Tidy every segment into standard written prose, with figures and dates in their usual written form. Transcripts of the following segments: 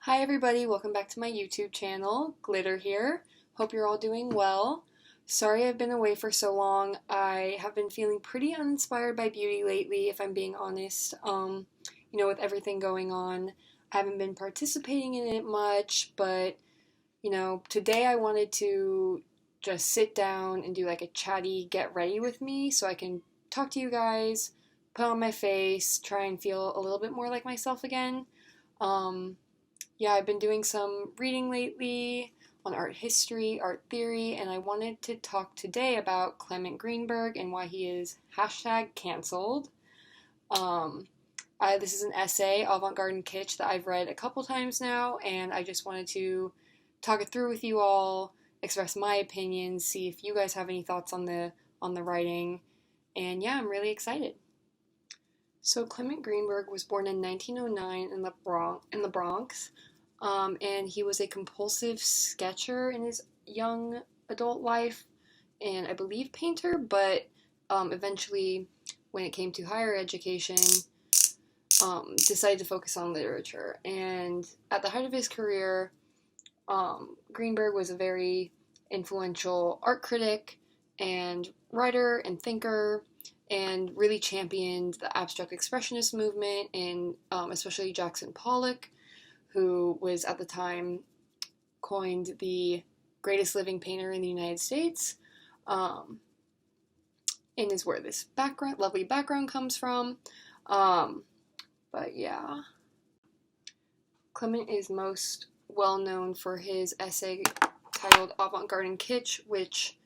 Hi everybody, welcome back to my YouTube channel. Glitter here. Hope you're all doing well. Sorry I've been away for so long. I have been feeling pretty uninspired by beauty lately, if I'm being honest. With everything going on, I haven't been participating in it much, but today I wanted to just sit down and do like a chatty get ready with me so I can talk to you guys, put on my face, try and feel a little bit more like myself again. Yeah, I've been doing some reading lately on art history, art theory, and I wanted to talk today about Clement Greenberg and why he is #canceled. This is an essay, Avant-Garde and Kitsch, that I've read a couple times now, and I just wanted to talk it through with you all, express my opinions, see if you guys have any thoughts on the writing, and yeah, I'm really excited. So Clement Greenberg was born in 1909 in the Bronx, and he was a compulsive sketcher in his young adult life, and I believe painter, but eventually, when it came to higher education, decided to focus on literature. And at the height of his career, Greenberg was a very influential art critic and writer and thinker, and really championed the abstract expressionist movement, and especially Jackson Pollock, who was at the time coined the greatest living painter in the United States, and is where this lovely background comes from. But yeah, Clement is most well known for his essay titled Avant-Garde and Kitsch, which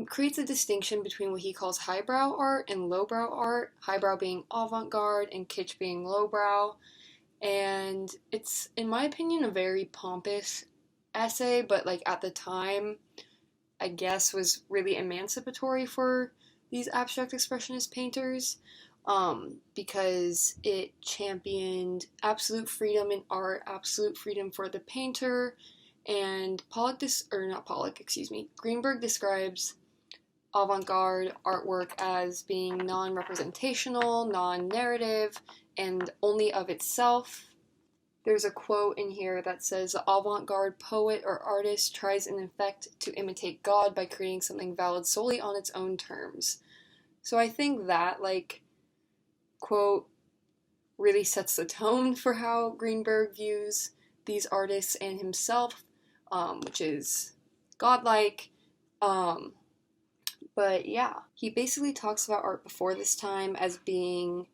creates a distinction between what he calls highbrow art and lowbrow art, highbrow being avant-garde and kitsch being lowbrow. And it's, in my opinion, a very pompous essay, but like at the time, I guess was really emancipatory for these abstract expressionist painters, because it championed absolute freedom in art, absolute freedom for the painter, and Greenberg describes avant-garde artwork as being non-representational, non-narrative, and only of itself. There's a quote in here that says, "The avant-garde poet or artist tries in effect to imitate God by creating something valid solely on its own terms." So I think that, quote really sets the tone for how Greenberg views these artists and himself, which is godlike. But yeah, he basically talks about art before this time as being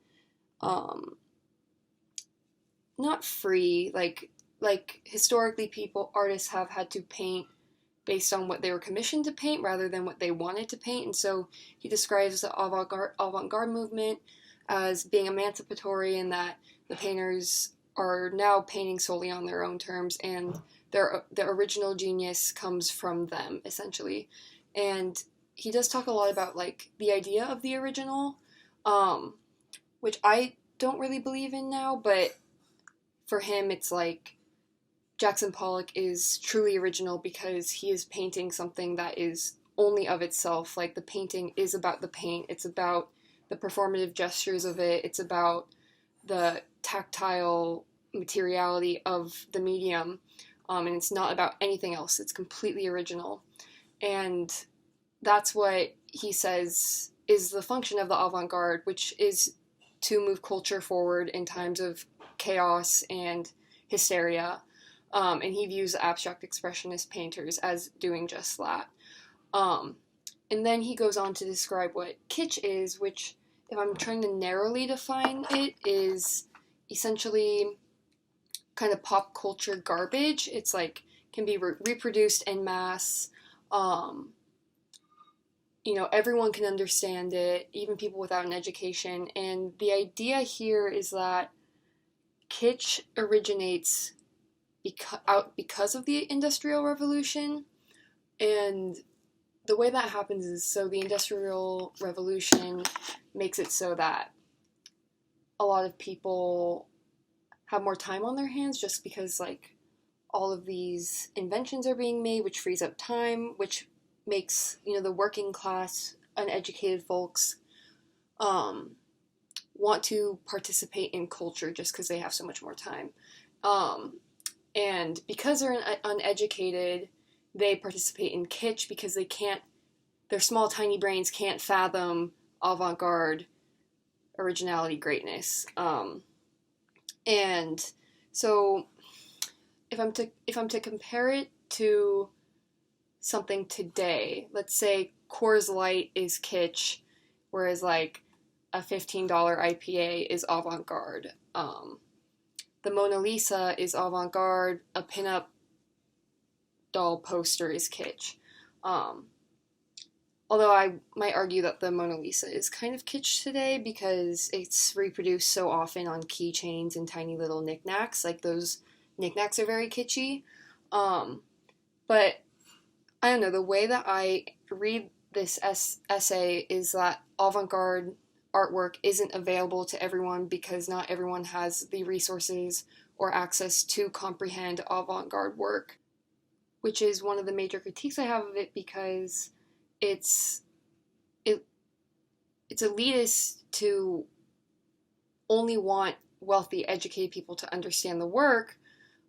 not free, like historically artists have had to paint based on what they were commissioned to paint rather than what they wanted to paint. And so he describes the avant-garde movement as being emancipatory, and that the painters are now painting solely on their own terms, and their original genius comes from them, essentially. And he does talk a lot about the idea of the original, which I don't really believe in now, but for him it's Jackson Pollock is truly original because he is painting something that is only of itself. The painting is about the paint, it's about the performative gestures of it, it's about the tactile materiality of the medium, and it's not about anything else. It's completely original. And that's what he says is the function of the avant-garde, which is to move culture forward in times of chaos and hysteria. And he views abstract expressionist painters as doing just that. And then he goes on to describe what kitsch is, which, if I'm trying to narrowly define it, is essentially kind of pop culture garbage. It's can be reproduced en masse. Everyone can understand it, even people without an education. And the idea here is that kitsch originates because of the Industrial Revolution. And the way that happens is, so the Industrial Revolution makes it so that a lot of people have more time on their hands just because all of these inventions are being made, which frees up time, which makes the working class, uneducated folks want to participate in culture just because they have so much more time. And because they're uneducated, they participate in kitsch because their small, tiny brains can't fathom avant-garde originality, greatness. And so if I'm to compare it to something today, let's say Coors Light is kitsch, whereas like a $15 IPA is avant-garde. The Mona Lisa is avant-garde. A pinup doll poster is kitsch. Although I might argue that the Mona Lisa is kind of kitsch today because it's reproduced so often on keychains and tiny little knickknacks. Like, those knickknacks are very kitschy. But I don't know, the way that I read this essay is that avant-garde artwork isn't available to everyone because not everyone has the resources or access to comprehend avant-garde work, which is one of the major critiques I have of it, because it's elitist to only want wealthy, educated people to understand the work,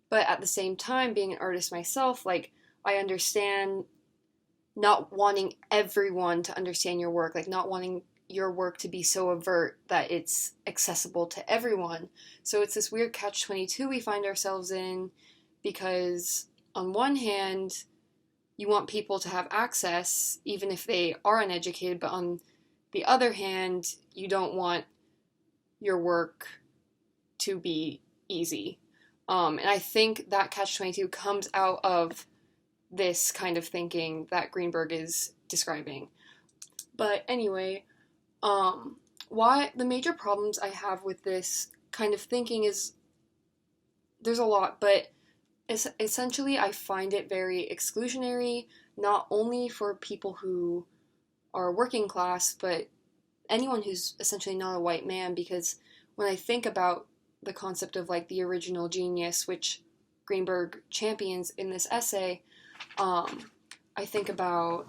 but at the same time, being an artist myself, like, I understand not wanting everyone to understand your work, like not wanting your work to be so overt that it's accessible to everyone. So it's this weird catch-22 we find ourselves in, because on one hand, you want people to have access, even if they are uneducated, but on the other hand, you don't want your work to be easy. And I think that catch-22 comes out of this kind of thinking that Greenberg is describing. But anyway, why the major problems I have with this kind of thinking is, there's a lot, but essentially I find it very exclusionary, not only for people who are working class, but anyone who's essentially not a white man, because when I think about the concept of like the original genius, which Greenberg champions in this essay, I think about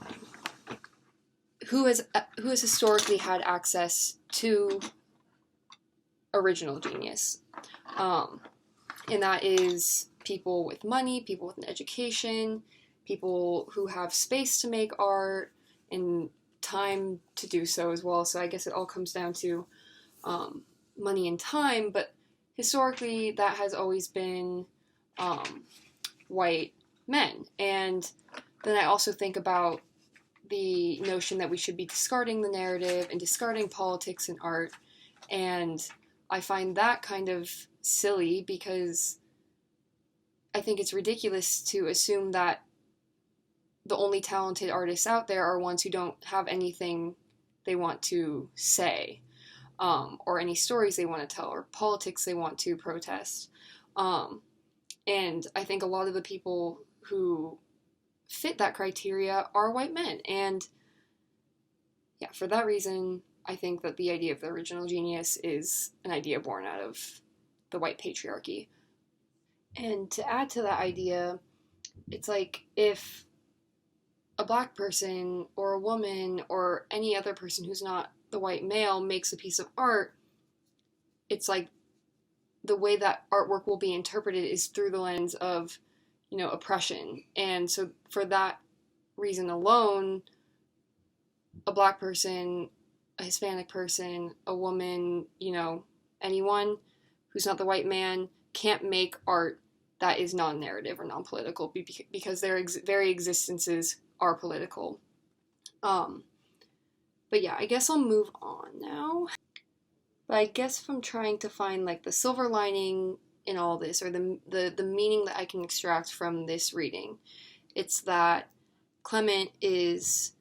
who has historically had access to original genius, and that is people with money, people with an education, people who have space to make art and time to do so as well. So I guess it all comes down to money and time, but historically that has always been white men. And then I also think about the notion that we should be discarding the narrative and discarding politics in art, and I find that kind of silly because I think it's ridiculous to assume that the only talented artists out there are ones who don't have anything they want to say, or any stories they want to tell, or politics they want to protest. And I think a lot of the people who fit that criteria are white men. And yeah, for that reason, I think that the idea of the original genius is an idea born out of the white patriarchy. And to add to that idea, it's like if a black person or a woman or any other person who's not the white male makes a piece of art, it's like the way that artwork will be interpreted is through the lens of, oppression. And so for that reason alone, a black person, a Hispanic person, a woman, anyone who's not the white man can't make art that is non-narrative or non-political because their very existences are political. But yeah, I guess I'll move on now. But I guess if I'm trying to find like the silver lining in all this, or the meaning that I can extract from this reading, it's that Clement is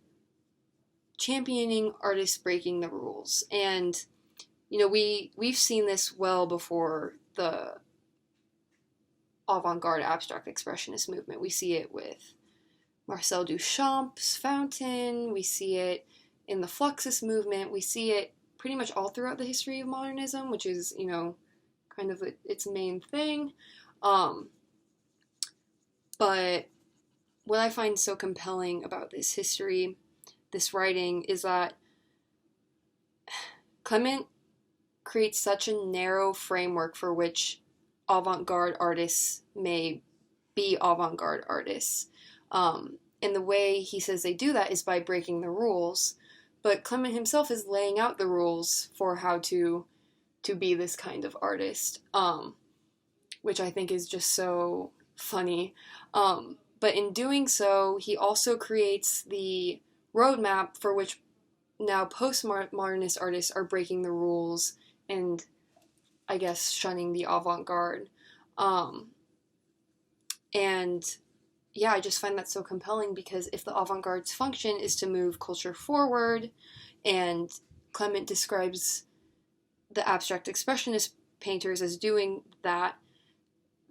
championing artists breaking the rules. And we've seen this well before the avant-garde abstract expressionist movement. We see it with Marcel Duchamp's Fountain, we see it in the Fluxus movement, we see it pretty much all throughout the history of modernism, which is, kind of its main thing. But what I find so compelling about this history, this writing, is that Clement creates such a narrow framework for which avant-garde artists may be avant-garde artists. And the way he says they do that is by breaking the rules. But Clement himself is laying out the rules for how to be this kind of artist, which I think is just so funny. But in doing so, he also creates the roadmap for which now postmodernist artists are breaking the rules and, I guess, shunning the avant-garde. And yeah, I just find that so compelling, because if the avant-garde's function is to move culture forward, and Clement describes the abstract expressionist painters as doing that,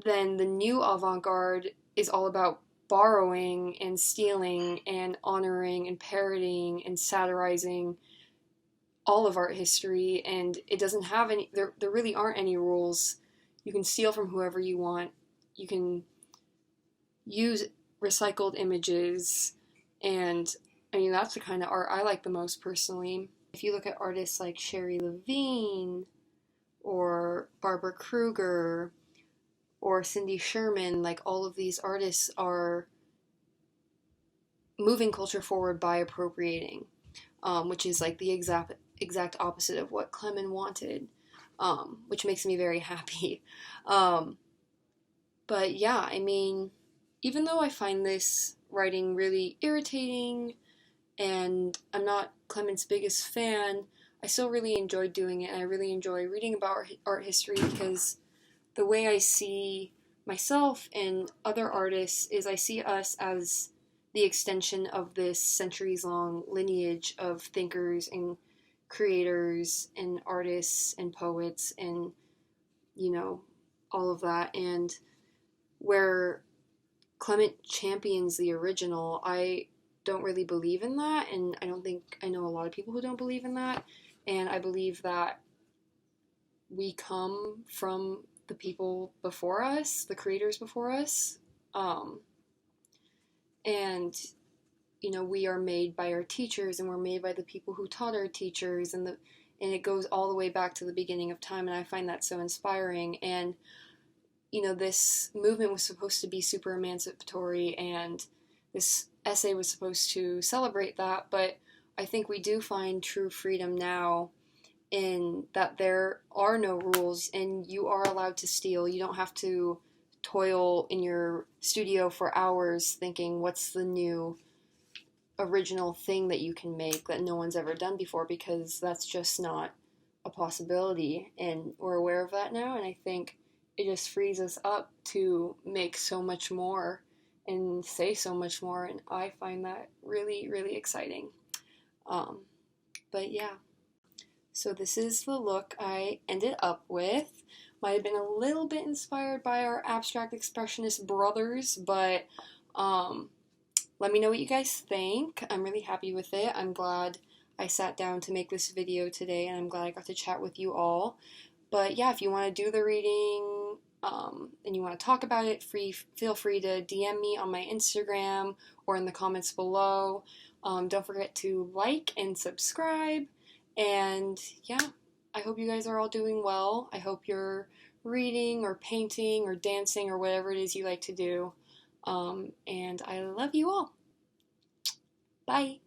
then the new avant-garde is all about borrowing and stealing and honoring and parodying and satirizing all of art history, and it doesn't have any, there really aren't any rules. You can steal from whoever you want. You can use recycled images, and I mean, that's the kind of art I like the most personally. If you look at artists like Sherry Levine or Barbara Kruger or Cindy Sherman, like, all of these artists are moving culture forward by appropriating, which is like the exact opposite of what Clement wanted, which makes me very happy. But yeah, I mean, even though I find this writing really irritating and I'm not Clement's biggest fan, I still really enjoy doing it, and I really enjoy reading about art history, because the way I see myself and other artists is I see us as the extension of this centuries-long lineage of thinkers and creators and artists and poets and, you know, all of that. And where Clement champions the original, I don't really believe in that, and I know a lot of people who don't believe in that, and I believe that we come from the people before us, the creators before us, and, you know, we are made by our teachers, and we're made by the people who taught our teachers, and it goes all the way back to the beginning of time, and I find that so inspiring. And, you know, this movement was supposed to be super emancipatory, and this essay was supposed to celebrate that, but I think we do find true freedom now in that there are no rules, and you are allowed to steal. You don't have to toil in your studio for hours thinking what's the new original thing that you can make that no one's ever done before, because that's just not a possibility, and we're aware of that now, and I think it just frees us up to make so much more and say so much more, and I find that really, really exciting. But yeah, so this is the look I ended up with. Might have been a little bit inspired by our abstract expressionist brothers, but let me know what you guys think. I'm really happy with it. I'm glad I sat down to make this video today, and I'm glad I got to chat with you all. But yeah, if you want to do the reading, and you want to talk about it, feel free to DM me on my Instagram or in the comments below. Don't forget to like and subscribe. And yeah, I hope you guys are all doing well. I hope you're reading or painting or dancing or whatever it is you like to do. And I love you all. Bye.